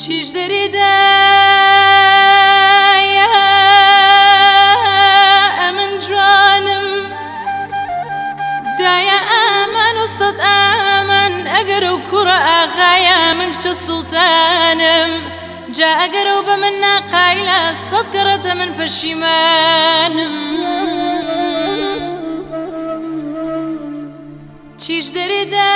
چیش دەریدا ئەمن جوانم دایە ئامان و سەد ئامان ئەگەر و کوڕە ئاغایە من کچە سوڵتانم جا ئەگەر و بە من ناقایلە سەد گەڕەتە من پەشیمانم چیش دەریدا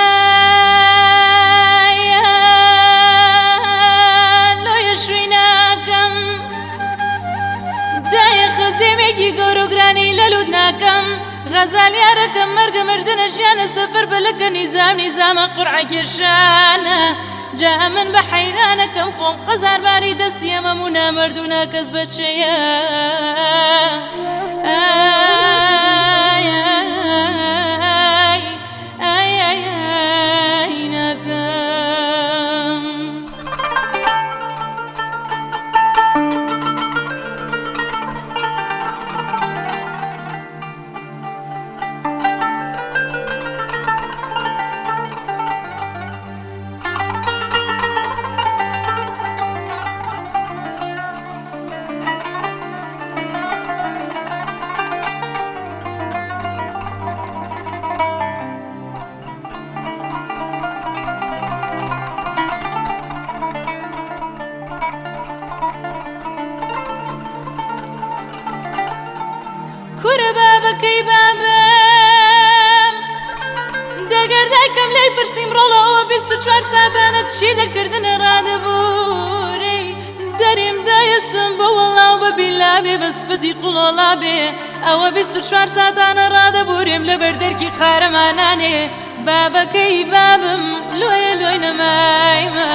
خەزێمێکی گەورە و گرانی لەلوود ناکەم غەزال یارەکەم مەرگە مردنە ژیانە سەفەر بەلەکە نیزامە قورعە کێشانە جا ئەمن بە حەیرانەکەم خۆم قەزارباری دەستی ئەمەم و نامەردوونە کەس بەچەیە کورە بابەکەی بابم دەگەر دایکەم لێی پرسیم ڕۆڵەوە 24 ساتانە چی دەکردنە ڕادەبوورەی دەریم دایەسم بە وەڵاو بە بیلابێ بە سفەتی قوڵۆڵا بێ ئەوە 24 ساتانە ڕادەبوریم لەبەر دەرکی قارەمانانێ بابەکەی بابم لۆیە لۆی نەمایمە